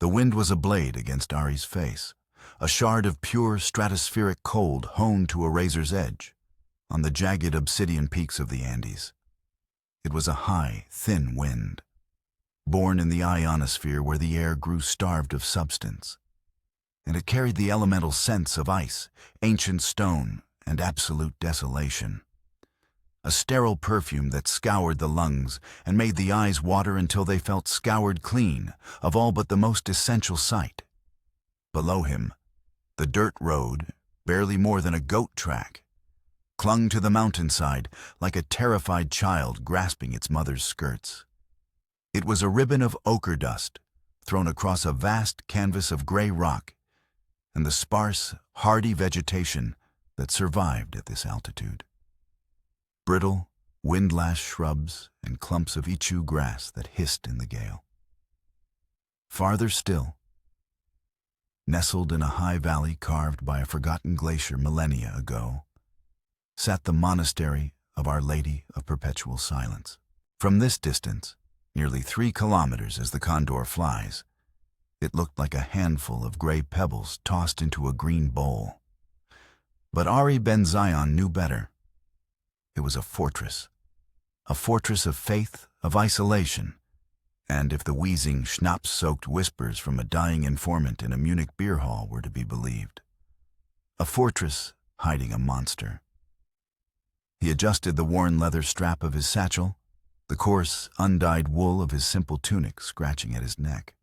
The wind was a blade against Ari's face, a shard of pure stratospheric cold honed to a razor's edge on the jagged obsidian peaks of the Andes. It was a high, thin wind, born in the ionosphere where the air grew starved of substance, and it carried the elemental scents of ice, ancient stone, and absolute desolation. A sterile perfume that scoured the lungs and made the eyes water until they felt scoured clean of all but the most essential sight. Below him, the dirt road, barely more than a goat track, clung to the mountainside like a terrified child grasping its mother's skirts. It was a ribbon of ochre dust thrown across a vast canvas of gray rock and the sparse, hardy vegetation that survived at this altitude. Brittle, wind-lashed shrubs and clumps of ichu grass that hissed in the gale. Farther still, nestled in a high valley carved by a forgotten glacier millennia ago, sat the monastery of Our Lady of Perpetual Silence. From this distance, nearly 3 kilometers as the condor flies, it looked like a handful of gray pebbles tossed into a green bowl. But Ari Ben Zion knew better. It was a fortress of faith, of isolation, and if the wheezing, schnapps-soaked whispers from a dying informant in a Munich beer hall were to be believed, a fortress hiding a monster. He adjusted the worn leather strap of his satchel, the coarse, undyed wool of his simple tunic scratching at his neck.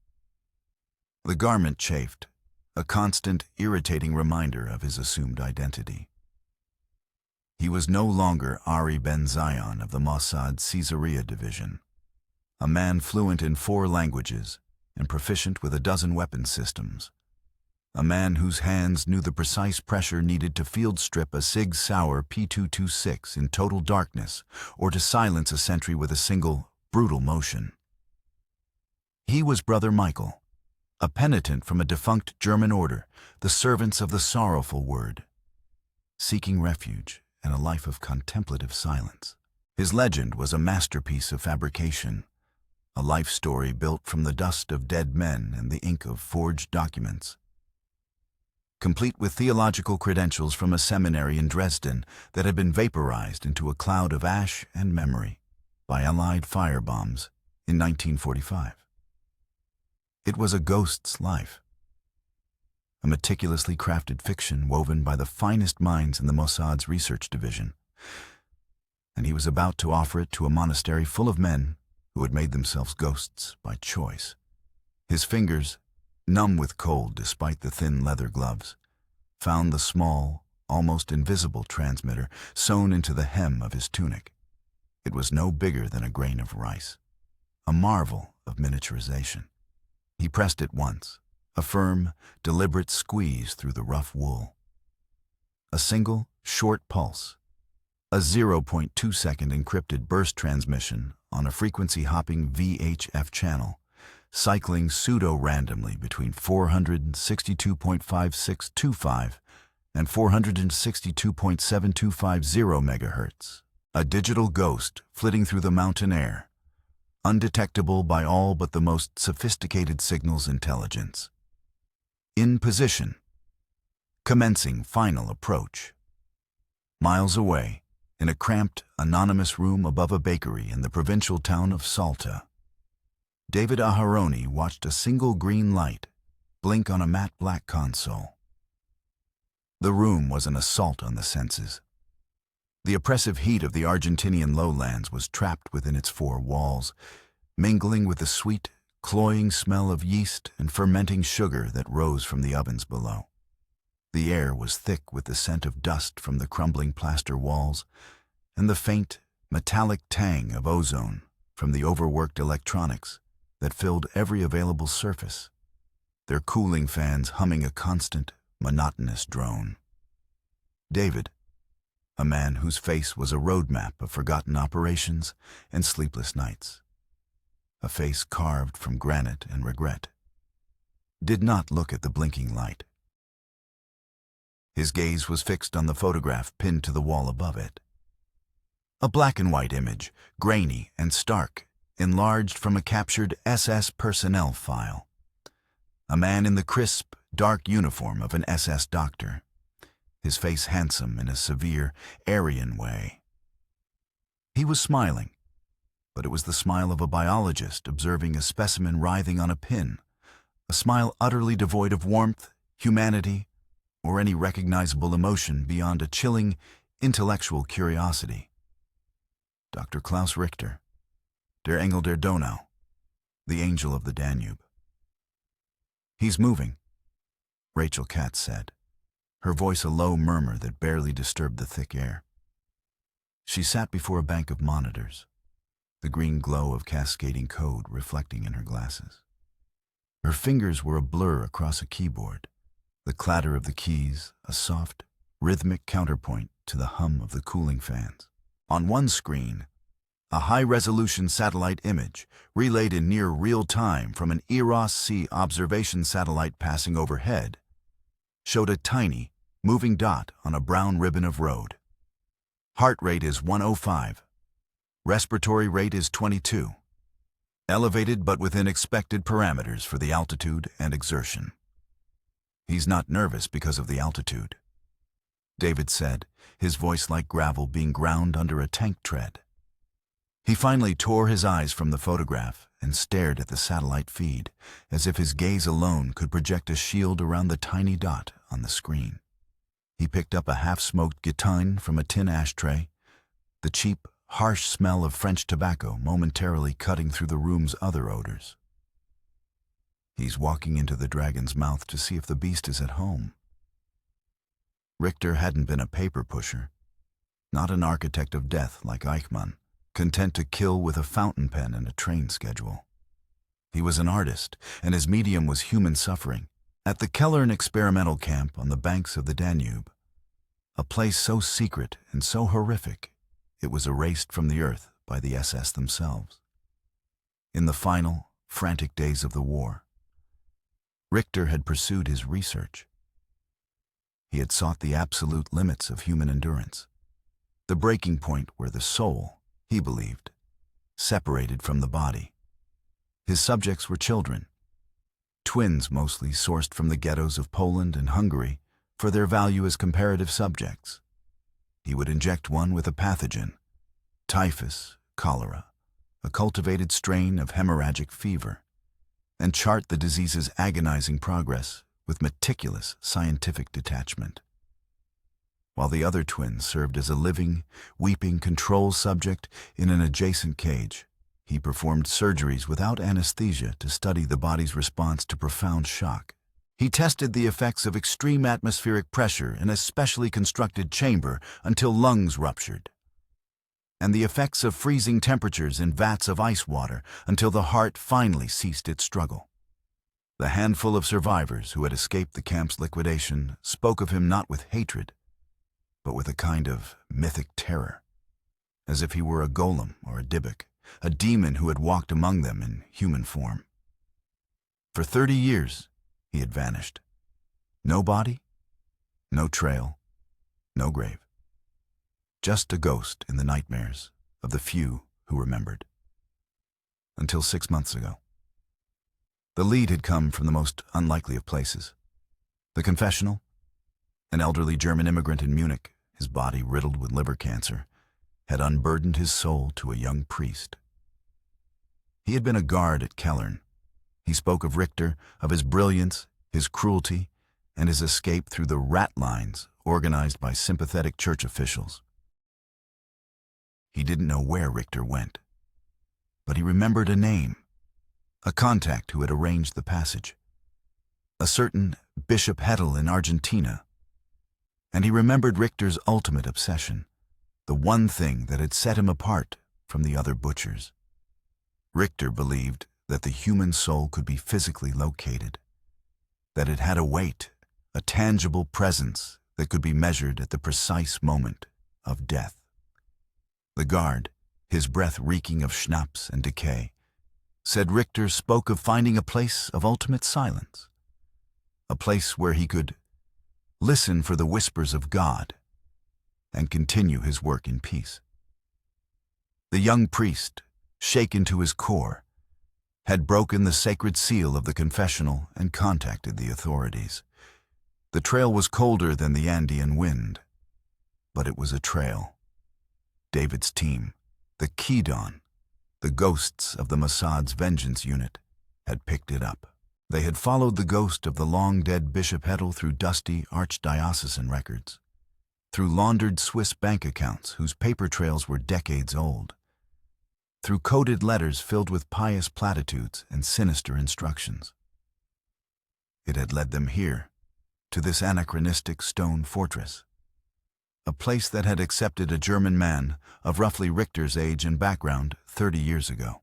The garment chafed, a constant, irritating reminder of his assumed identity. He was no longer Ari Ben Zion of the Mossad Caesarea division, a man fluent in 4 languages and proficient with a dozen weapon systems, a man whose hands knew the precise pressure needed to field strip a Sig Sauer P226 in total darkness or to silence a sentry with a single, brutal motion. He was Brother Michael, a penitent from a defunct German order, the servants of the sorrowful word, seeking refuge and a life of contemplative silence. His legend was a masterpiece of fabrication, a life story built from the dust of dead men and the ink of forged documents. Complete with theological credentials from a seminary in Dresden that had been vaporized into a cloud of ash and memory by Allied firebombs in 1945. It was a ghost's life, a meticulously crafted fiction woven by the finest minds in the Mossad's research division, and he was about to offer it to a monastery full of men who had made themselves ghosts by choice. His fingers, numb with cold despite the thin leather gloves, found the small, almost invisible transmitter sewn into the hem of his tunic. It was no bigger than a grain of rice, a marvel of miniaturization. He pressed it once, a firm, deliberate squeeze through the rough wool. A single, short pulse, a 0.2-second encrypted burst transmission on a frequency-hopping VHF channel, cycling pseudo-randomly between 462.5625 and 462.7250 megahertz. A digital ghost flitting through the mountain air, undetectable by all but the most sophisticated signals intelligence. In position. Commencing final approach. Miles away, in a cramped, anonymous room above a bakery in the provincial town of Salta, David Aharoni watched a single green light blink on a matte black console. The room was an assault on the senses. The oppressive heat of the Argentinian lowlands was trapped within its 4 walls, mingling with the sweet, cloying smell of yeast and fermenting sugar that rose from the ovens below. The air was thick with the scent of dust from the crumbling plaster walls and the faint, metallic tang of ozone from the overworked electronics that filled every available surface, their cooling fans humming a constant, monotonous drone. David, a man whose face was a roadmap of forgotten operations and sleepless nights, a face carved from granite and regret, did not look at the blinking light. His gaze was fixed on the photograph pinned to the wall above it. A black and white image, grainy and stark, enlarged from a captured SS personnel file. a man in the crisp, dark uniform of an SS doctor, his face handsome in a severe, Aryan way. He was smiling, but it was the smile of a biologist observing a specimen writhing on a pin, a smile utterly devoid of warmth, humanity, or any recognizable emotion beyond a chilling, intellectual curiosity. Dr. Klaus Richter, der Engel der Donau, the angel of the Danube. "He's moving," Rachel Katz said, her voice a low murmur that barely disturbed the thick air. She sat before a bank of monitors, the green glow of cascading code reflecting in her glasses. Her fingers were a blur across a keyboard, the clatter of the keys a soft, rhythmic counterpoint to the hum of the cooling fans. On one screen, a high-resolution satellite image, relayed in near real time from an Eros-C observation satellite passing overhead, showed a tiny, moving dot on a brown ribbon of road. Heart rate is 105. Respiratory rate is 22. Elevated but within expected parameters for the altitude and exertion. "He's not nervous because of the altitude," David said, his voice like gravel being ground under a tank tread. He finally tore his eyes from the photograph and stared at the satellite feed, as if his gaze alone could project a shield around the tiny dot on the screen. He picked up a half-smoked guiton from a tin ashtray, the cheap, harsh smell of French tobacco momentarily cutting through the room's other odors. "He's walking into the dragon's mouth to see if the beast is at home." Richter hadn't been a paper pusher, not an architect of death like Eichmann, content to kill with a fountain pen and a train schedule. He was an artist, and his medium was human suffering. At the Kellern experimental camp on the banks of the Danube, a place so secret and so horrific, it was erased from the earth by the SS themselves. In the final, frantic days of the war, Richter had pursued his research. He had sought the absolute limits of human endurance, the breaking point where the soul, he believed, separated from the body. His subjects were children, twins mostly sourced from the ghettos of Poland and Hungary for their value as comparative subjects. He would inject one with a pathogen, typhus, cholera, a cultivated strain of hemorrhagic fever, and chart the disease's agonizing progress with meticulous scientific detachment. While the other twin served as a living, weeping control subject in an adjacent cage, he performed surgeries without anesthesia to study the body's response to profound shock. He tested the effects of extreme atmospheric pressure in a specially constructed chamber until lungs ruptured, and the effects of freezing temperatures in vats of ice water until the heart finally ceased its struggle. The handful of survivors who had escaped the camp's liquidation spoke of him not with hatred, but with a kind of mythic terror, as if he were a golem or a dybbuk, a demon who had walked among them in human form. For 30 years, he had vanished. No body, no trail, no grave. Just a ghost in the nightmares of the few who remembered. Until 6 months ago. The lead had come from the most unlikely of places. The confessional, an elderly German immigrant in Munich, his body riddled with liver cancer, had unburdened his soul to a young priest. He had been a guard at Kellern. He spoke of Richter, of his brilliance, his cruelty, and his escape through the rat lines organized by sympathetic church officials. He didn't know where Richter went, but he remembered a name, a contact who had arranged the passage, a certain Bishop Hedel in Argentina. And he remembered Richter's ultimate obsession, the one thing that had set him apart from the other butchers. Richter believed that the human soul could be physically located, that it had a weight, a tangible presence that could be measured at the precise moment of death. The guard, his breath reeking of schnapps and decay, said Richter spoke of finding a place of ultimate silence, a place where he could listen for the whispers of God and continue his work in peace. The young priest, shaken to his core, had broken the sacred seal of the confessional and contacted the authorities. The trail was colder than the Andean wind, but it was a trail. David's team, the Kidon, the ghosts of the Mossad's vengeance unit, had picked it up. They had followed the ghost of the long-dead Bishop Hedel through dusty archdiocesan records, through laundered Swiss bank accounts whose paper trails were decades old, through coded letters filled with pious platitudes and sinister instructions. It had led them here, to this anachronistic stone fortress, a place that had accepted a German man of roughly Richter's age and background 30 years ago.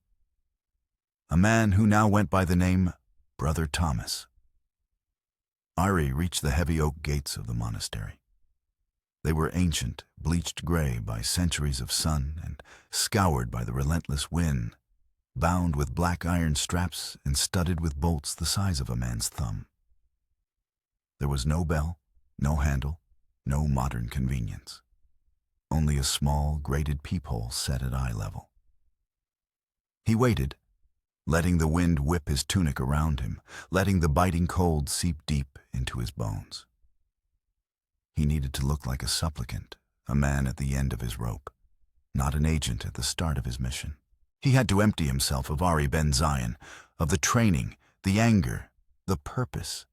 A man who now went by the name Brother Thomas. Ari reached the heavy oak gates of the monastery. They were ancient, bleached gray by centuries of sun and scoured by the relentless wind, bound with black iron straps and studded with bolts the size of a man's thumb. There was no bell, no handle, no modern convenience. Only a small, grated peephole set at eye level. He waited, letting the wind whip his tunic around him, letting the biting cold seep deep into his bones. He needed to look like a supplicant, a man at the end of his rope, not an agent at the start of his mission. He had to empty himself of Ari Ben Zion, of the training, the anger, the purpose.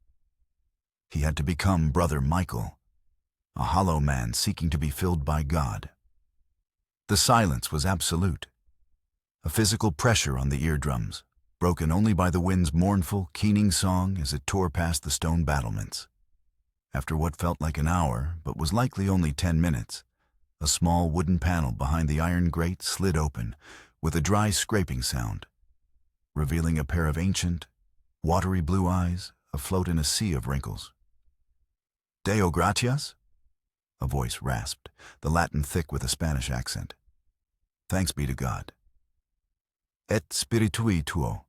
He had to become Brother Michael, a hollow man seeking to be filled by God. The silence was absolute, a physical pressure on the eardrums, broken only by the wind's mournful, keening song as it tore past the stone battlements. After what felt like an hour, but was likely only 10 minutes, a small wooden panel behind the iron grate slid open with a dry scraping sound, revealing a pair of ancient, watery blue eyes afloat in a sea of wrinkles. "Deo gratias?" A voice rasped, the Latin thick with a Spanish accent. "Thanks be to God." "Et spiritui tuo,"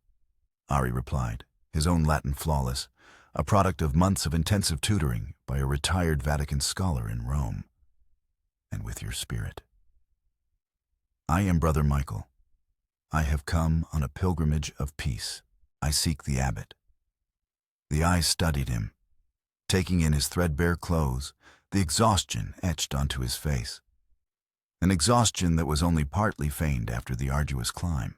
Ari replied, his own Latin flawless, a product of months of intensive tutoring by a retired Vatican scholar in Rome. "And with your spirit." "I am Brother Michael. I have come on a pilgrimage of peace. I seek the abbot." The eyes studied him, taking in his threadbare clothes, the exhaustion etched onto his face. An exhaustion that was only partly feigned after the arduous climb.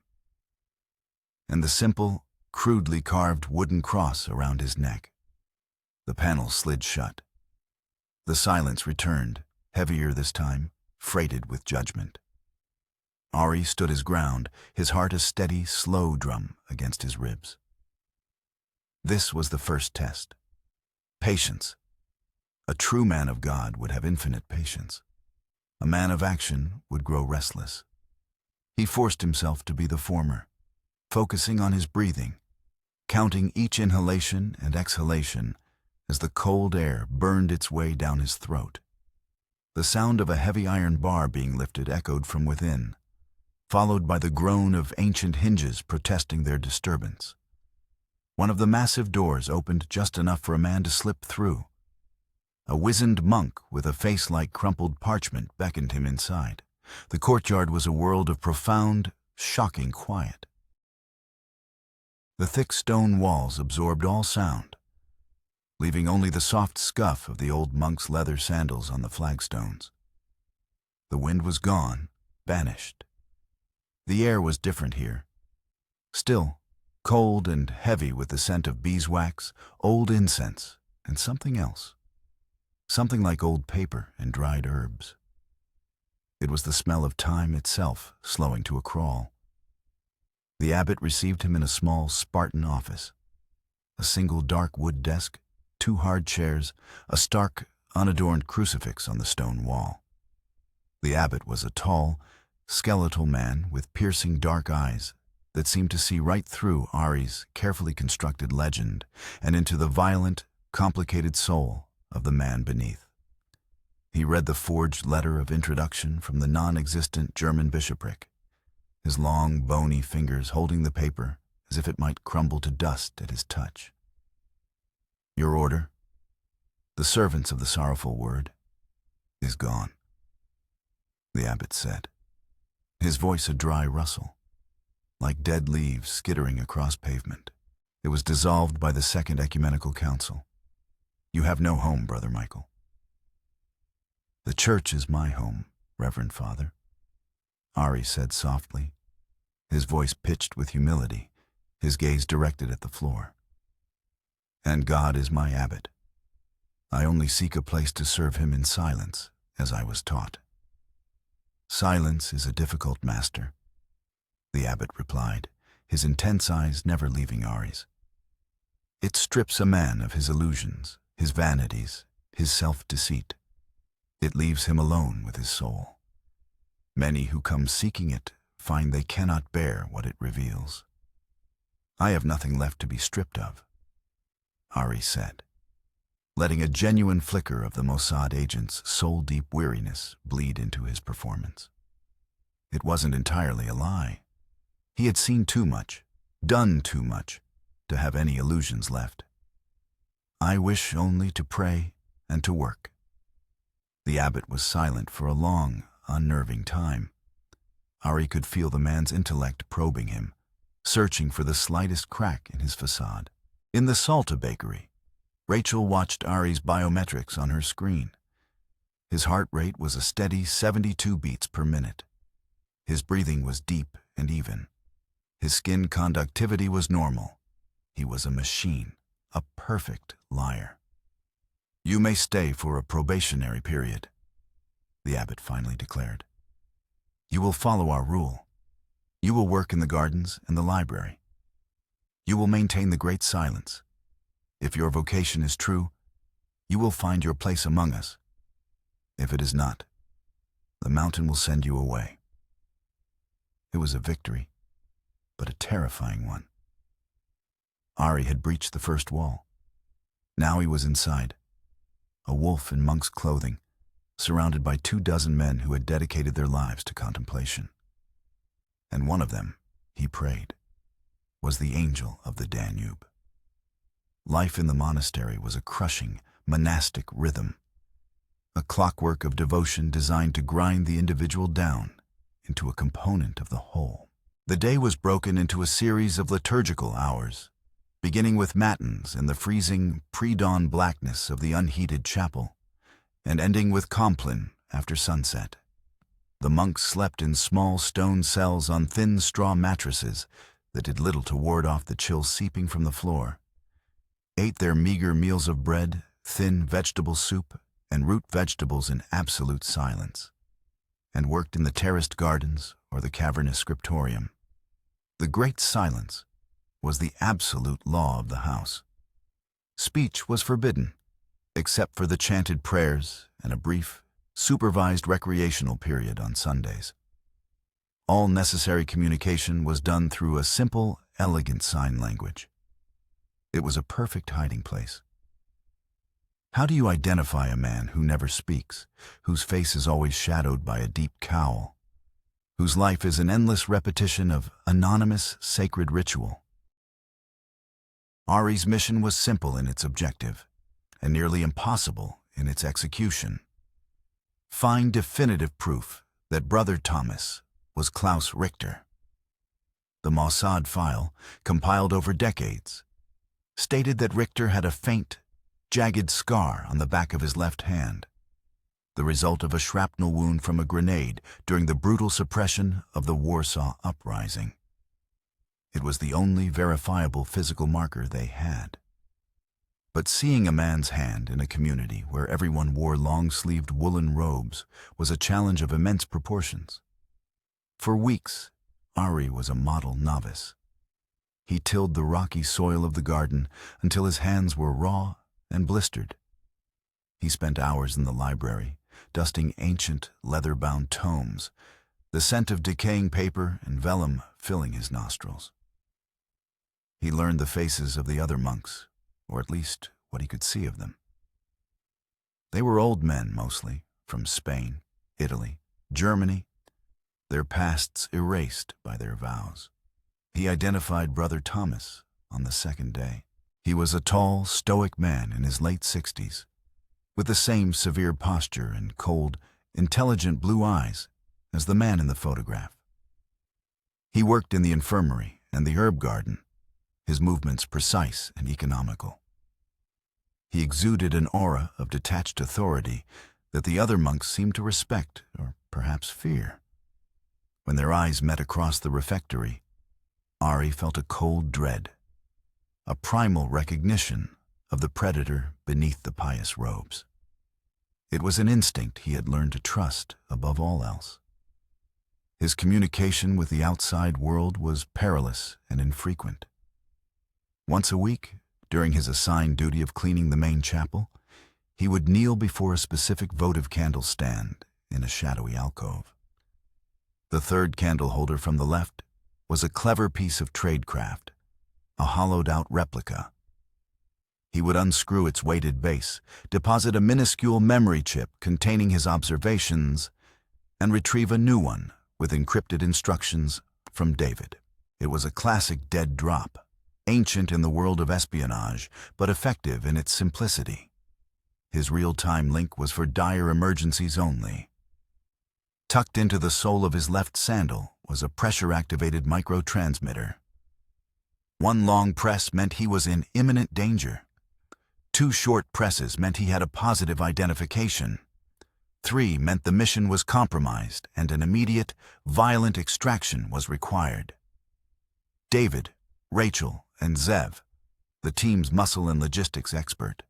And the simple, crudely carved wooden cross around his neck. The panel slid shut. The silence returned, heavier this time, freighted with judgment. Ari stood his ground, his heart a steady, slow drum against his ribs. This was the first test. Patience. A true man of God would have infinite patience. A man of action would grow restless. He forced himself to be the former, focusing on his breathing, counting each inhalation and exhalation as the cold air burned its way down his throat. The sound of a heavy iron bar being lifted echoed from within, followed by the groan of ancient hinges protesting their disturbance. One of the massive doors opened just enough for a man to slip through. A wizened monk with a face like crumpled parchment beckoned him inside. The courtyard was a world of profound, shocking quiet. The thick stone walls absorbed all sound, leaving only the soft scuff of the old monk's leather sandals on the flagstones. The wind was gone, banished. The air was different here. Still, cold and heavy with the scent of beeswax, old incense, and something else. Something like old paper and dried herbs. It was the smell of time itself slowing to a crawl. The abbot received him in a small Spartan office. A single dark wood desk, 2 hard chairs, a stark, unadorned crucifix on the stone wall. The abbot was a tall, skeletal man with piercing dark eyes that seemed to see right through Ari's carefully constructed legend and into the violent, complicated soul of the man beneath. He read the forged letter of introduction from the non-existent German bishopric, his long, bony fingers holding the paper as if it might crumble to dust at his touch. "Your order, the servants of the sorrowful word, is gone," the abbot said, his voice a dry rustle. like dead leaves skittering across pavement. It was dissolved by the Second Ecumenical Council. You have no home, Brother Michael. The church is my home, Reverend Father, Ari said softly, his voice pitched with humility, his gaze directed at the floor. And God is my abbot. I only seek a place to serve him in silence, as I was taught. Silence is a difficult master, the abbot replied, his intense eyes never leaving Ari's. It strips a man of his illusions, his vanities, his self-deceit. It leaves him alone with his soul. Many who come seeking it find they cannot bear what it reveals. I have nothing left to be stripped of, Ari said, letting a genuine flicker of the Mossad agent's soul-deep weariness bleed into his performance. It wasn't entirely a lie. He had seen too much, done too much, to have any illusions left. I wish only to pray and to work. The abbot was silent for a long, unnerving time. Ari could feel the man's intellect probing him, searching for the slightest crack in his facade. In the Salta bakery, Rachel watched Ari's biometrics on her screen. His heart rate was a steady 72 beats per minute. His breathing was deep and even. His skin conductivity was normal. He was a machine, a perfect liar. You may stay for a probationary period, the abbot finally declared. You will follow our rule. You will work in the gardens and the library. You will maintain the great silence. If your vocation is true, you will find your place among us. If it is not, the mountain will send you away. It was a victory, but a terrifying one. Ari had breached the first wall. Now he was inside, a wolf in monk's clothing, surrounded by 24 men who had dedicated their lives to contemplation. And one of them, he prayed, was the angel of the Danube. Life in the monastery was a crushing, monastic rhythm, a clockwork of devotion designed to grind the individual down into a component of the whole. The day was broken into a series of liturgical hours, beginning with matins in the freezing, pre-dawn blackness of the unheated chapel, and ending with Compline after sunset. The monks slept in small stone cells on thin straw mattresses that did little to ward off the chill seeping from the floor, ate their meager meals of bread, thin vegetable soup, and root vegetables in absolute silence, and worked in the terraced gardens or the cavernous scriptorium. The great silence was the absolute law of the house. Speech was forbidden, except for the chanted prayers and a brief, supervised recreational period on Sundays. All necessary communication was done through a simple, elegant sign language. It was a perfect hiding place. How do you identify a man who never speaks, whose face is always shadowed by a deep cowl, whose life is an endless repetition of anonymous, sacred ritual? Ari's mission was simple in its objective, and nearly impossible in its execution. Find definitive proof that Brother Thomas was Klaus Richter. The Mossad file, compiled over decades, stated that Richter had a faint, jagged scar on the back of his left hand, the result of a shrapnel wound from a grenade during the brutal suppression of the Warsaw Uprising. It was the only verifiable physical marker they had. But seeing a man's hand in a community where everyone wore long-sleeved woolen robes was a challenge of immense proportions. For weeks, Ari was a model novice. He tilled the rocky soil of the garden until his hands were raw and blistered. He spent hours in the library, dusting ancient, leather-bound tomes, the scent of decaying paper and vellum filling his nostrils. He learned the faces of the other monks, or at least what he could see of them. They were old men mostly, from Spain, Italy, Germany, their pasts erased by their vows. He identified Brother Thomas on the second day. He was a tall, stoic man in his late 60s, with the same severe posture and cold, intelligent blue eyes as the man in the photograph. He worked in the infirmary and the herb garden, his movements precise and economical. He exuded an aura of detached authority that the other monks seemed to respect or perhaps fear. When their eyes met across the refectory, Ari felt a cold dread, a primal recognition of the predator beneath the pious robes. It was an instinct he had learned to trust above all else. His communication with the outside world was perilous and infrequent. Once a week, during his assigned duty of cleaning the main chapel, he would kneel before a specific votive candle stand in a shadowy alcove. The third candle holder from the left was a clever piece of tradecraft, a hollowed-out replica. He would unscrew its weighted base, deposit a minuscule memory chip containing his observations, and retrieve a new one with encrypted instructions from David. It was a classic dead drop, ancient in the world of espionage, but effective in its simplicity. His real-time link was for dire emergencies only. Tucked into the sole of his left sandal was a pressure-activated microtransmitter. One long press meant he was in imminent danger. 2 short presses meant he had a positive identification. 3 meant the mission was compromised and an immediate, violent extraction was required. David, Rachel, and Zev, the team's muscle and logistics expert,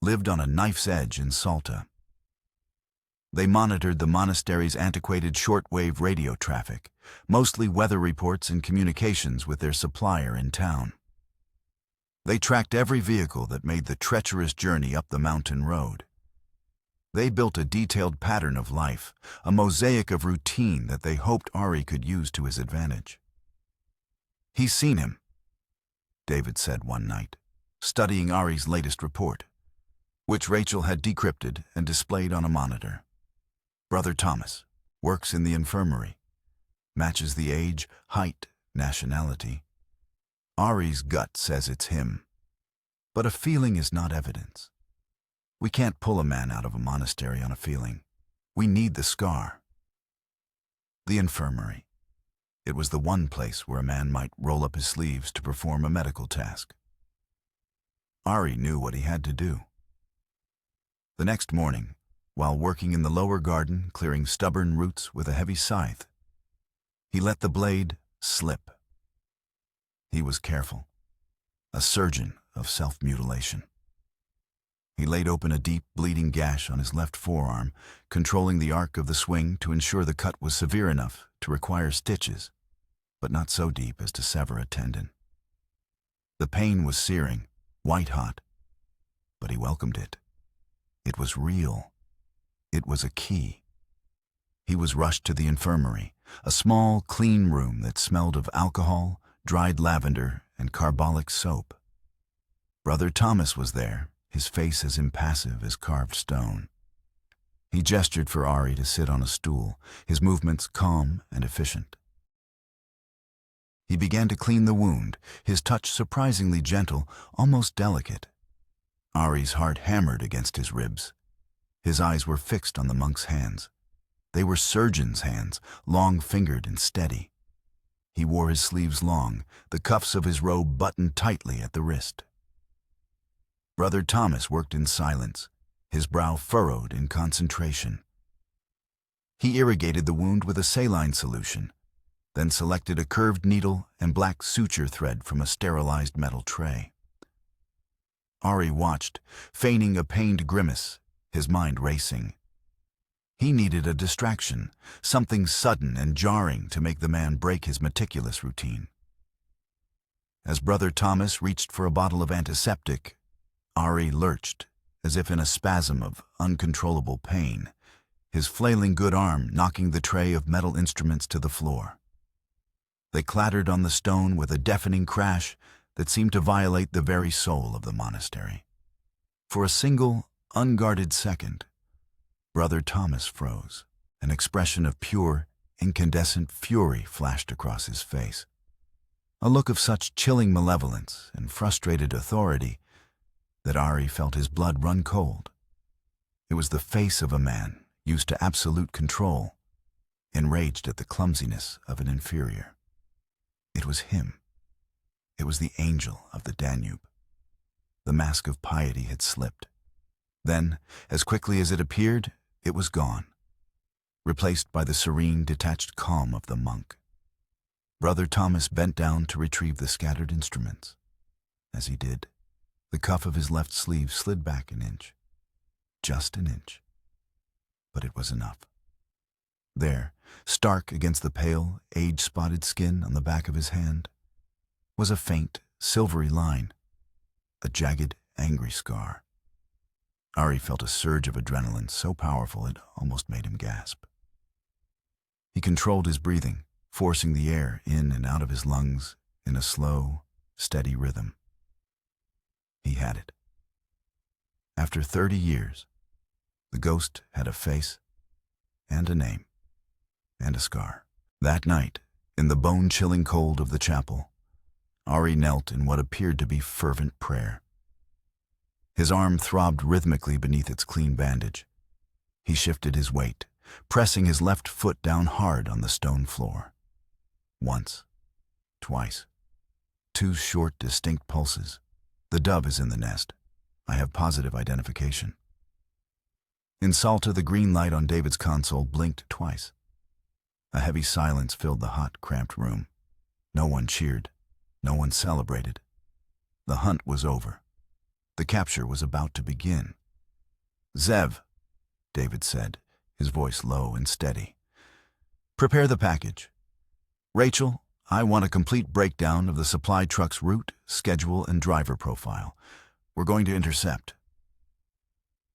lived on a knife's edge in Salta. They monitored the monastery's antiquated shortwave radio traffic, mostly weather reports and communications with their supplier in town. They tracked every vehicle that made the treacherous journey up the mountain road. They built a detailed pattern of life, a mosaic of routine that they hoped Ari could use to his advantage. "He's seen him," David said one night, studying Ari's latest report, which Rachel had decrypted and displayed on a monitor. "Brother Thomas, works in the infirmary, matches the age, height, nationality. Ari's gut says it's him, but a feeling is not evidence. We can't pull a man out of a monastery on a feeling. We need the scar." The infirmary. It was the one place where a man might roll up his sleeves to perform a medical task. Ari knew what he had to do. The next morning, while working in the lower garden clearing stubborn roots with a heavy scythe, he let the blade slip. He was careful, a surgeon of self-mutilation. He laid open a deep, bleeding gash on his left forearm, controlling the arc of the swing to ensure the cut was severe enough to require stitches, but not so deep as to sever a tendon. The pain was searing, white-hot, but he welcomed it. It was real. It was a key. He was rushed to the infirmary, a small, clean room that smelled of alcohol, dried lavender, and carbolic soap. Brother Thomas was there, his face as impassive as carved stone. He gestured for Ari to sit on a stool, his movements calm and efficient. He began to clean the wound, his touch surprisingly gentle, almost delicate. Ari's heart hammered against his ribs. His eyes were fixed on the monk's hands. They were surgeon's hands, long-fingered and steady. He wore his sleeves long, the cuffs of his robe buttoned tightly at the wrist. Brother Thomas worked in silence, his brow furrowed in concentration. He irrigated the wound with a saline solution, then selected a curved needle and black suture thread from a sterilized metal tray. Ari watched, feigning a pained grimace, his mind racing. He needed a distraction, something sudden and jarring to make the man break his meticulous routine. As Brother Thomas reached for a bottle of antiseptic, Ari lurched, as if in a spasm of uncontrollable pain, his flailing good arm knocking the tray of metal instruments to the floor. They clattered on the stone with a deafening crash that seemed to violate the very soul of the monastery. For a single, unguarded second, Brother Thomas froze. An expression of pure, incandescent fury flashed across his face. A look of such chilling malevolence and frustrated authority that Ari felt his blood run cold. It was the face of a man used to absolute control, enraged at the clumsiness of an inferior. It was him. It was the angel of the Danube. The mask of piety had slipped. Then, as quickly as it appeared, it was gone, replaced by the serene, detached calm of the monk. Brother Thomas bent down to retrieve the scattered instruments. As he did, the cuff of his left sleeve slid back an inch. Just an inch. But it was enough. There, stark against the pale, age-spotted skin on the back of his hand, was a faint, silvery line, a jagged, angry scar. Ari felt a surge of adrenaline so powerful it almost made him gasp. He controlled his breathing, forcing the air in and out of his lungs in a slow, steady rhythm. He had it. After 30 years, the ghost had a face and a name and a scar. That night, in the bone-chilling cold of the chapel, Ari knelt in what appeared to be fervent prayer. His arm throbbed rhythmically beneath its clean bandage. He shifted his weight, pressing his left foot down hard on the stone floor. Once, twice, 2 short, distinct pulses. The dove is in the nest. I have positive identification. In Salta, the green light on David's console blinked twice. A heavy silence filled the hot, cramped room. No one cheered. No one celebrated. The hunt was over. The capture was about to begin. "Zev," David said, his voice low and steady. "Prepare the package. Rachel, I want a complete breakdown of the supply truck's route, schedule, and driver profile. We're going to intercept."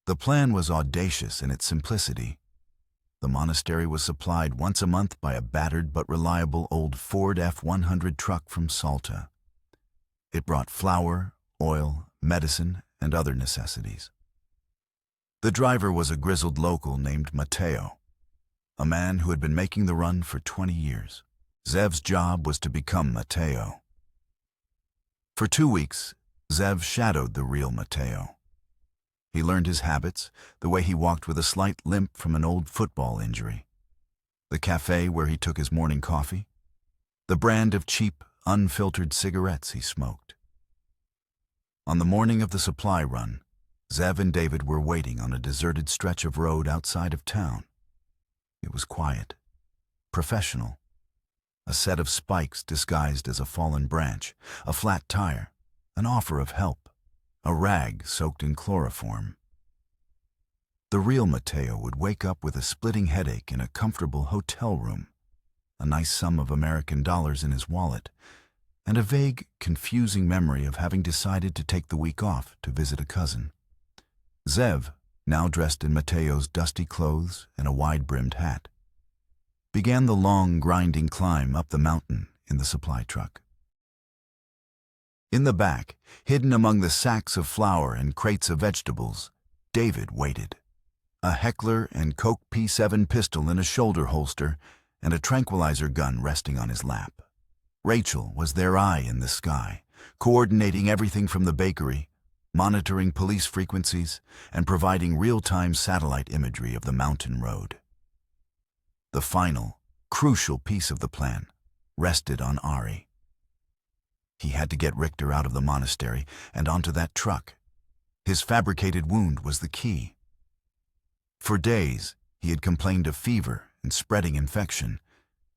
The plan was audacious in its simplicity. The monastery was supplied once a month by a battered but reliable old Ford F-100 truck from Salta. It brought flour, oil, medicine, and other necessities. The driver was a grizzled local named Matteo, a man who had been making the run for 20 years. Zev's job was to become Matteo. For 2 weeks, Zev shadowed the real Matteo. He learned his habits, the way he walked with a slight limp from an old football injury, the cafe where he took his morning coffee, the brand of cheap, unfiltered cigarettes he smoked. On the morning of the supply run, Zev and David were waiting on a deserted stretch of road outside of town. It was quiet, professional. A set of spikes disguised as a fallen branch, a flat tire, an offer of help, a rag soaked in chloroform. The real Matteo would wake up with a splitting headache in a comfortable hotel room, a nice sum of American dollars in his wallet, and a vague, confusing memory of having decided to take the week off to visit a cousin. Zev, now dressed in Matteo's dusty clothes and a wide-brimmed hat, began the long, grinding climb up the mountain in the supply truck. In the back, hidden among the sacks of flour and crates of vegetables, David waited, a Heckler & Koch P7 pistol in a shoulder holster and a tranquilizer gun resting on his lap. Rachel was their eye in the sky, coordinating everything from the bakery, monitoring police frequencies, and providing real-time satellite imagery of the mountain road. The final, crucial piece of the plan rested on Ari. He had to get Richter out of the monastery and onto that truck. His fabricated wound was the key. For days, he had complained of fever and spreading infection,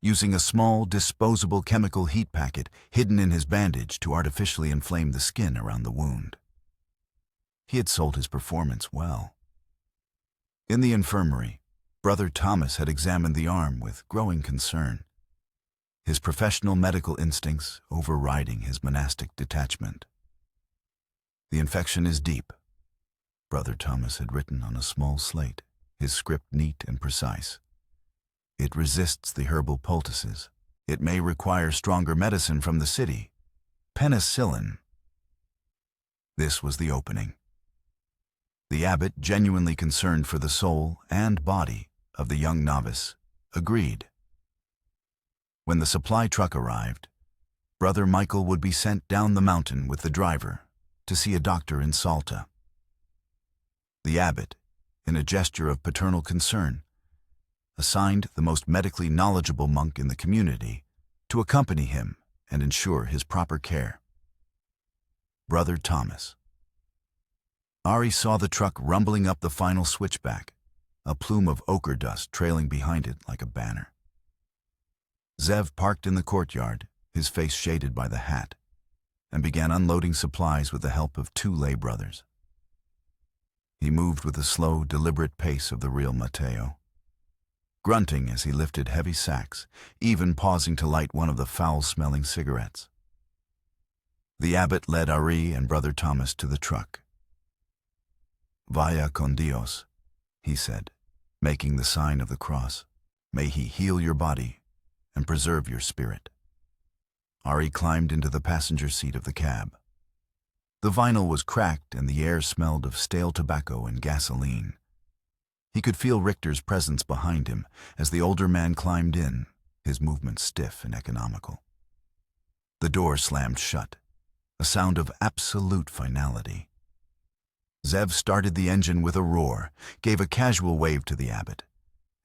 using a small, disposable chemical heat packet hidden in his bandage to artificially inflame the skin around the wound. He had sold his performance well. In the infirmary, Brother Thomas had examined the arm with growing concern, his professional medical instincts overriding his monastic detachment. "The infection is deep," Brother Thomas had written on a small slate, his script neat and precise. "It resists the herbal poultices. It may require stronger medicine from the city. Penicillin." This was the opening. The abbot, genuinely concerned for the soul and body of the young novice, agreed. When the supply truck arrived, Brother Michael would be sent down the mountain with the driver to see a doctor in Salta. The abbot, in a gesture of paternal concern, assigned the most medically knowledgeable monk in the community to accompany him and ensure his proper care. Brother Thomas. Ari saw the truck rumbling up the final switchback, a plume of ochre dust trailing behind it like a banner. Zev parked in the courtyard, his face shaded by the hat, and began unloading supplies with the help of 2 lay brothers. He moved with the slow, deliberate pace of the real Mateo, grunting as he lifted heavy sacks, even pausing to light one of the foul-smelling cigarettes. The abbot led Ari and Brother Thomas to the truck. "Vaya con Dios," he said, making the sign of the cross. "May he heal your body and preserve your spirit." Ari climbed into the passenger seat of the cab. The vinyl was cracked and the air smelled of stale tobacco and gasoline. He could feel Richter's presence behind him as the older man climbed in, his movements stiff and economical. The door slammed shut, a sound of absolute finality. Zev started the engine with a roar, gave a casual wave to the abbot,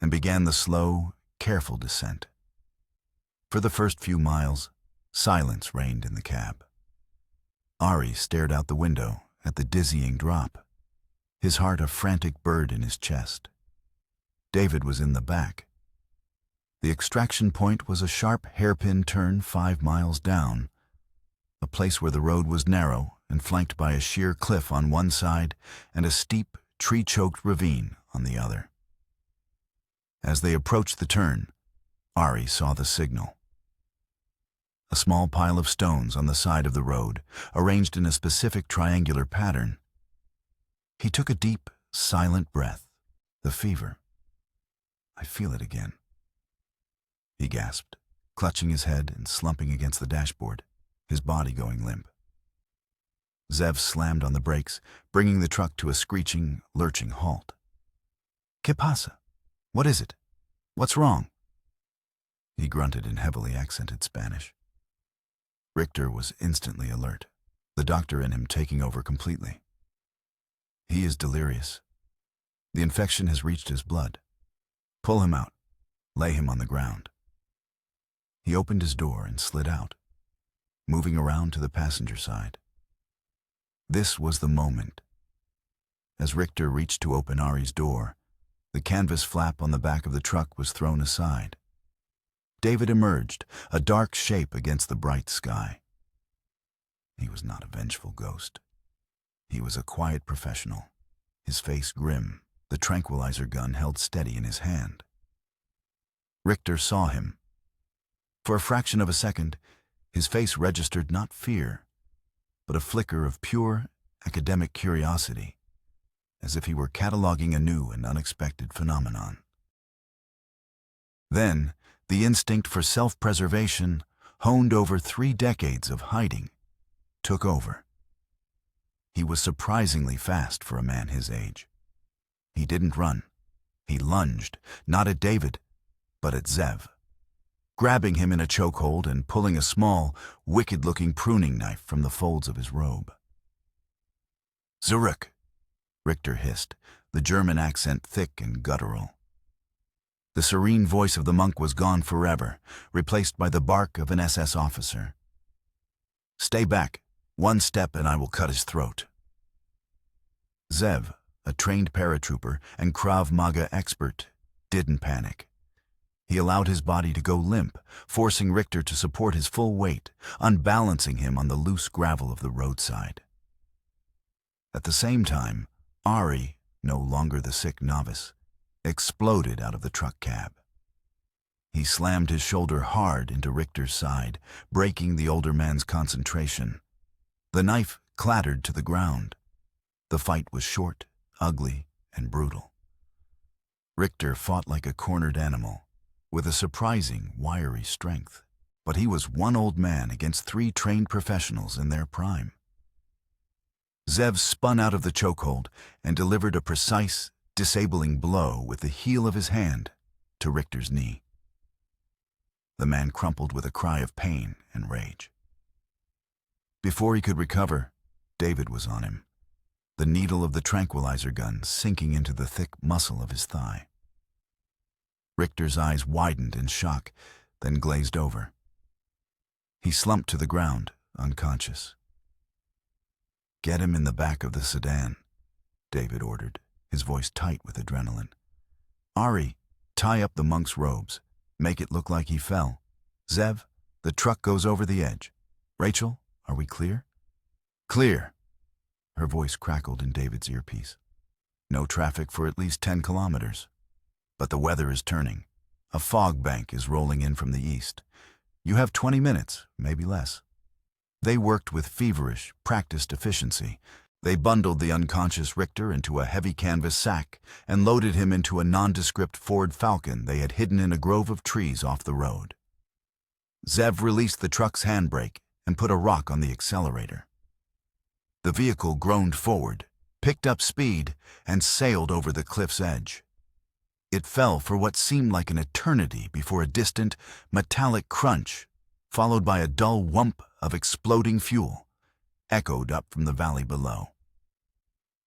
and began the slow, careful descent. For the first few miles, silence reigned in the cab. Ari stared out the window at the dizzying drop, his heart a frantic bird in his chest. David was in the back. The extraction point was a sharp hairpin turn 5 miles down, a place where the road was narrow and flanked by a sheer cliff on one side and a steep, tree-choked ravine on the other. As they approached the turn, Ari saw the signal. A small pile of stones on the side of the road, arranged in a specific triangular pattern. He took a deep, silent breath. The fever. "I feel it again," he gasped, clutching his head and slumping against the dashboard, his body going limp. Zev slammed on the brakes, bringing the truck to a screeching, lurching halt. "¿Qué pasa? What is it? What's wrong?" He grunted in heavily accented Spanish. Richter was instantly alert, the doctor in him taking over completely. "He is delirious. The infection has reached his blood. Pull him out. Lay him on the ground." He opened his door and slid out, moving around to the passenger side. This was the moment. As Richter reached to open Ari's door, the canvas flap on the back of the truck was thrown aside. David emerged, a dark shape against the bright sky. He was not a vengeful ghost. He was a quiet professional, his face grim, the tranquilizer gun held steady in his hand. Richter saw him. For a fraction of a second, his face registered not fear, but a flicker of pure, academic curiosity, as if he were cataloging a new and unexpected phenomenon. Then, the instinct for self-preservation, honed over 3 decades of hiding, took over. He was surprisingly fast for a man his age. He didn't run. He lunged, not at David, but at Zev, grabbing him in a chokehold and pulling a small, wicked-looking pruning knife from the folds of his robe. "Zurück," Richter hissed, the German accent thick and guttural. The serene voice of the monk was gone forever, replaced by the bark of an SS officer. "Stay back. 1 step and I will cut his throat." Zev, a trained paratrooper and Krav Maga expert, didn't panic. He allowed his body to go limp, forcing Richter to support his full weight, unbalancing him on the loose gravel of the roadside. At the same time, Ari, no longer the sick novice, exploded out of the truck cab. He slammed his shoulder hard into Richter's side, breaking the older man's concentration. The knife clattered to the ground. The fight was short, ugly, and brutal. Richter fought like a cornered animal, with a surprising, wiry strength, but he was one old man against 3 trained professionals in their prime. Zev spun out of the chokehold and delivered a precise, disabling blow with the heel of his hand to Richter's knee. The man crumpled with a cry of pain and rage. Before he could recover, David was on him, the needle of the tranquilizer gun sinking into the thick muscle of his thigh. Richter's eyes widened in shock, then glazed over. He slumped to the ground, unconscious. "Get him in the back of the sedan," David ordered, his voice tight with adrenaline. "Ari, tie up the monk's robes. Make it look like he fell. Zev, the truck goes over the edge. Rachel, are we clear?" "Clear." Her voice crackled in David's earpiece. "No traffic for at least 10 kilometers. But the weather is turning. A fog bank is rolling in from the east. You have 20 minutes, maybe less." They worked with feverish, practiced efficiency. They bundled the unconscious Richter into a heavy canvas sack and loaded him into a nondescript Ford Falcon they had hidden in a grove of trees off the road. Zev released the truck's handbrake and put a rock on the accelerator. The vehicle groaned forward, picked up speed, and sailed over the cliff's edge. It fell for what seemed like an eternity before a distant, metallic crunch, followed by a dull whump of exploding fuel, echoed up from the valley below.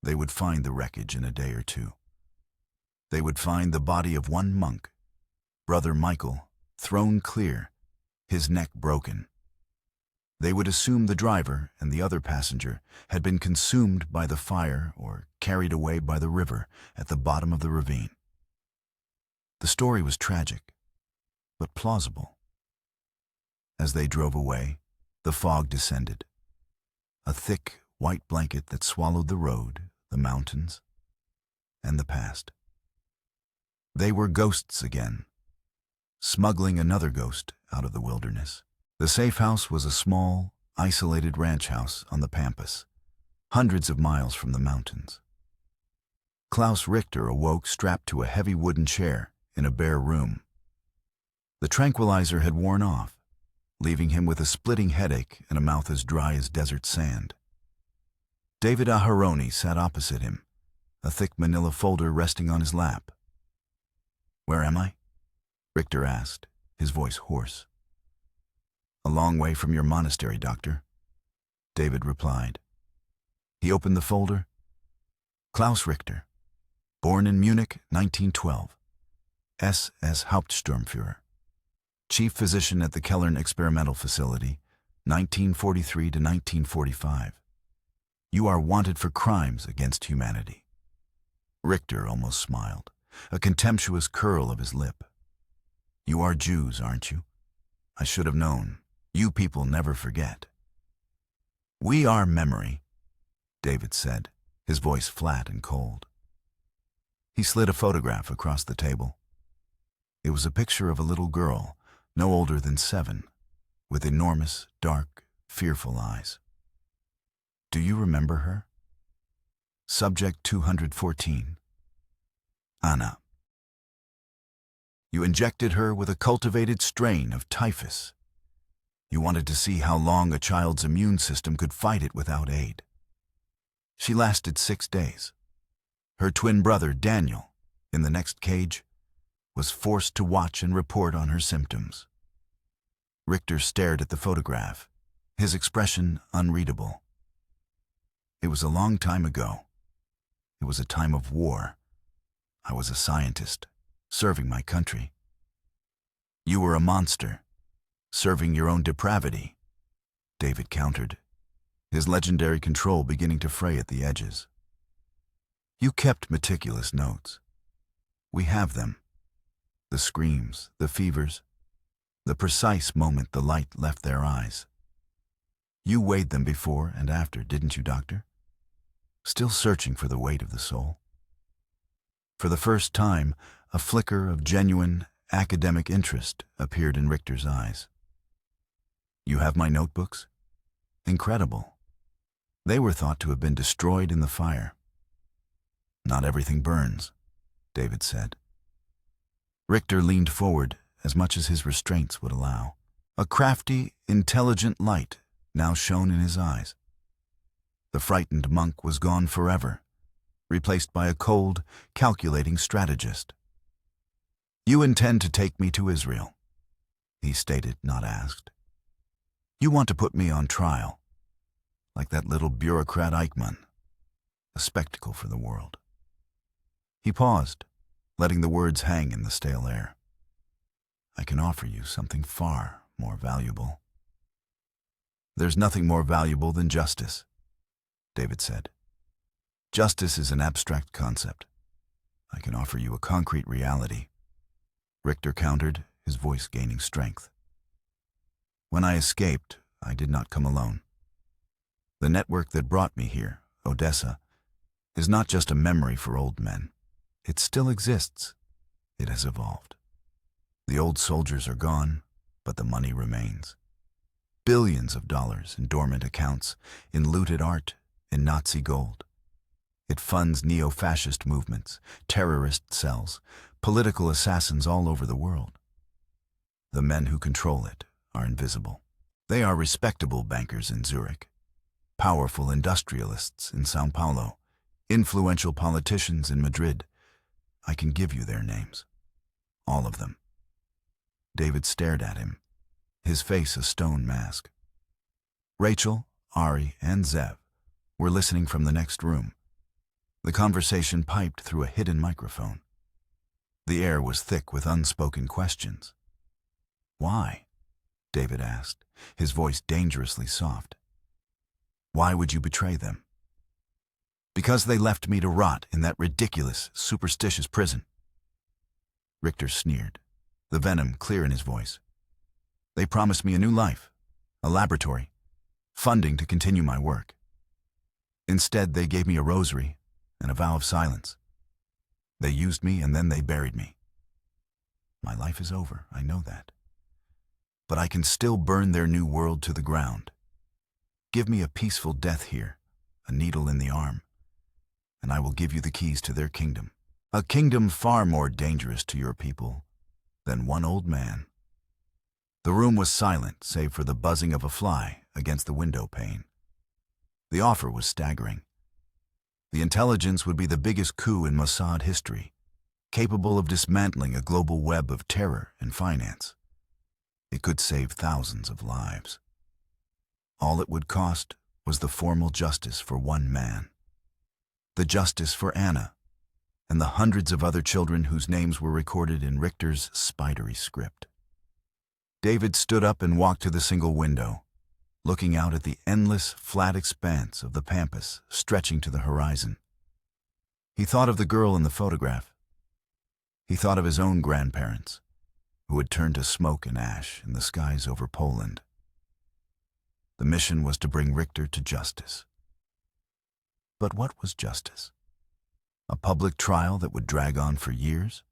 They would find the wreckage in a day or two. They would find the body of one monk, Brother Michael, thrown clear, his neck broken. They would assume the driver and the other passenger had been consumed by the fire or carried away by the river at the bottom of the ravine. The story was tragic, but plausible. As they drove away, the fog descended, a thick, white blanket that swallowed the road, the mountains, and the past. They were ghosts again, smuggling another ghost out of the wilderness. The safe house was a small, isolated ranch house on the pampas, hundreds of miles from the mountains. Klaus Richter awoke strapped to a heavy wooden chair in a bare room. The tranquilizer had worn off, leaving him with a splitting headache and a mouth as dry as desert sand. David Aharoni sat opposite him, a thick manila folder resting on his lap. "Where am I?" Richter asked, his voice hoarse. "A long way from your monastery, Doctor," David replied. He opened the folder. Klaus Richter, born in Munich, 1912. SS Hauptsturmführer. Chief physician at the Kellern Experimental Facility, 1943 to 1945. You are wanted for crimes against humanity. Richter almost smiled, a contemptuous curl of his lip. You are Jews, aren't you? I should have known. You people never forget. We are memory, David said, his voice flat and cold. He slid a photograph across the table. It was a picture of a little girl, no older than 7, with enormous, dark, fearful eyes. Do you remember her? Subject 214. Anna. You injected her with a cultivated strain of typhus. You wanted to see how long a child's immune system could fight it without aid. She lasted 6 days. Her twin brother, Daniel, in the next cage, was forced to watch and report on her symptoms. Richter stared at the photograph, his expression unreadable. It was a long time ago. It was a time of war. I was a scientist, serving my country. You were a monster, serving your own depravity, David countered, his legendary control beginning to fray at the edges. You kept meticulous notes. We have them. The screams, the fevers, the precise moment the light left their eyes. You weighed them before and after, didn't you, Doctor? Still searching for the weight of the soul. For the first time, a flicker of genuine, academic interest appeared in Richter's eyes. You have my notebooks? Incredible. They were thought to have been destroyed in the fire. Not everything burns, David said. Richter leaned forward as much as his restraints would allow. A crafty, intelligent light now shone in his eyes. The frightened monk was gone forever, replaced by a cold, calculating strategist. You intend to take me to Israel, he stated, not asked. You want to put me on trial, like that little bureaucrat Eichmann, a spectacle for the world. He paused, letting the words hang in the stale air. I can offer you something far more valuable. There's nothing more valuable than justice, David said. Justice is an abstract concept. I can offer you a concrete reality. Richter countered, his voice gaining strength. When I escaped, I did not come alone. The network that brought me here, Odessa, is not just a memory for old men. It still exists. It has evolved. The old soldiers are gone, but the money remains. Billions of dollars in dormant accounts, in looted art, in Nazi gold. It funds neo-fascist movements, terrorist cells, political assassins all over the world. The men who control it are invisible. They are respectable bankers in Zurich, powerful industrialists in São Paulo, influential politicians in Madrid. I can give you their names. All of them. David stared at him, his face a stone mask. Rachel, Ari, and Zev were listening from the next room. The conversation piped through a hidden microphone. The air was thick with unspoken questions. Why? David asked, his voice dangerously soft. Why would you betray them? Because they left me to rot in that ridiculous, superstitious prison. Richter sneered, the venom clear in his voice. They promised me a new life, a laboratory, funding to continue my work. Instead, they gave me a rosary and a vow of silence. They used me and then they buried me. My life is over, I know that. But I can still burn their new world to the ground. Give me a peaceful death here, a needle in the arm, and I will give you the keys to their kingdom. A kingdom far more dangerous to your people than one old man. The room was silent, save for the buzzing of a fly against the window pane. The offer was staggering. The intelligence would be the biggest coup in Mossad history, capable of dismantling a global web of terror and finance. It could save thousands of lives. All it would cost was the formal justice for one man. The justice for Anna and the hundreds of other children whose names were recorded in Richter's spidery script. David stood up and walked to the single window, looking out at the endless, flat expanse of the pampas stretching to the horizon. He thought of the girl in the photograph. He thought of his own grandparents, who had turned to smoke and ash in the skies over Poland. The mission was to bring Richter to justice. But what was justice? A public trial that would drag on for years?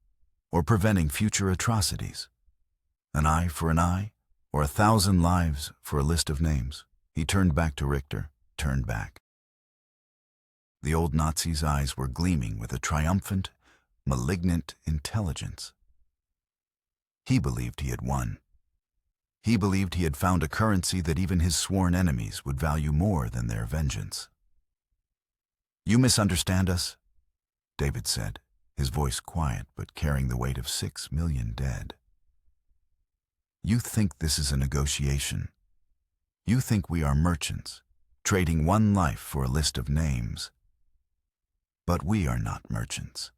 Or preventing future atrocities? An eye for an eye? Or 1,000 lives for a list of names? He turned back to Richter, turned back. The old Nazi's eyes were gleaming with a triumphant, malignant intelligence. He believed he had won. He believed he had found a currency that even his sworn enemies would value more than their vengeance. You misunderstand us, David said, his voice quiet but carrying the weight of 6 million dead. You think this is a negotiation. You think we are merchants, trading one life for a list of names. But we are not merchants.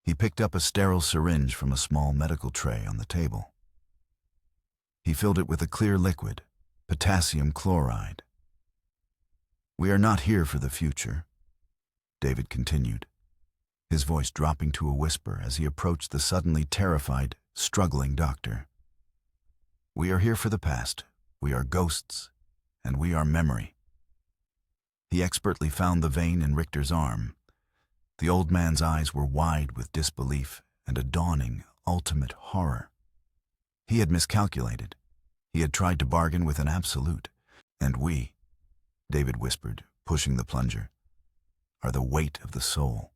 He picked up a sterile syringe from a small medical tray on the table. He filled it with a clear liquid, potassium chloride. We are not here for the future, David continued, his voice dropping to a whisper as he approached the suddenly terrified, struggling doctor. We are here for the past. We are ghosts, and we are memory. He expertly found the vein in Richter's arm. The old man's eyes were wide with disbelief and a dawning, ultimate horror. He had miscalculated. He had tried to bargain with an absolute. And we, David whispered, pushing the plunger, are the weight of the soul.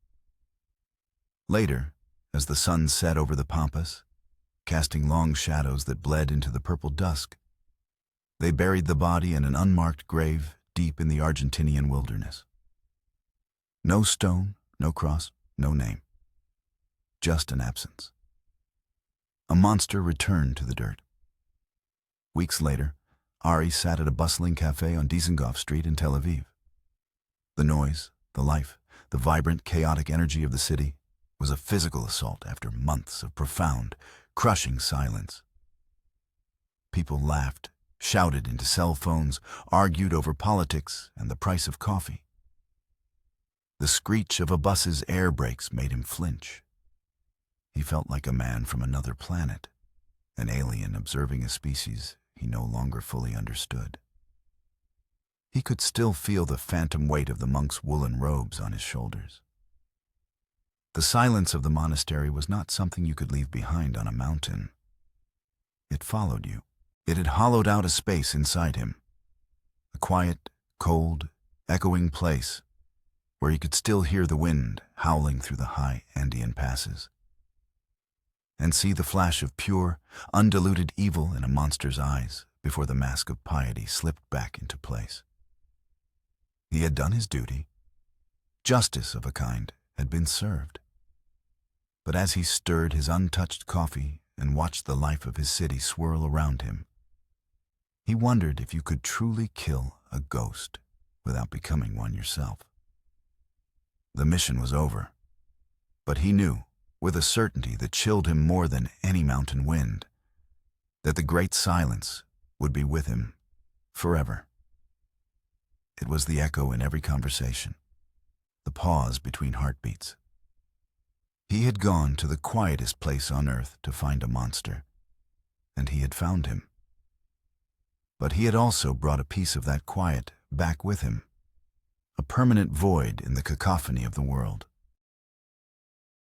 Later, as the sun set over the pampas, casting long shadows that bled into the purple dusk, they buried the body in an unmarked grave deep in the Argentinian wilderness. No stone, no cross, no name. Just an absence. A monster returned to the dirt. Weeks later, Ari sat at a bustling cafe on Dizengoff Street in Tel Aviv. The noise, the life, the vibrant, chaotic energy of the city was a physical assault after months of profound, crushing silence. People laughed, shouted into cell phones, argued over politics and the price of coffee. The screech of a bus's air brakes made him flinch. He felt like a man from another planet, an alien observing a species he no longer fully understood. He could still feel the phantom weight of the monk's woolen robes on his shoulders. The silence of the monastery was not something you could leave behind on a mountain. It followed you. It had hollowed out a space inside him, a quiet, cold, echoing place where he could still hear the wind howling through the high Andean passes and see the flash of pure, undiluted evil in a monster's eyes before the mask of piety slipped back into place. He had done his duty. Justice of a kind had been served. But as he stirred his untouched coffee and watched the life of his city swirl around him, he wondered if you could truly kill a ghost without becoming one yourself. The mission was over, but he knew, with a certainty that chilled him more than any mountain wind, that the great silence would be with him forever. It was the echo in every conversation, the pause between heartbeats. He had gone to the quietest place on earth to find a monster, and he had found him. But he had also brought a piece of that quiet back with him, a permanent void in the cacophony of the world.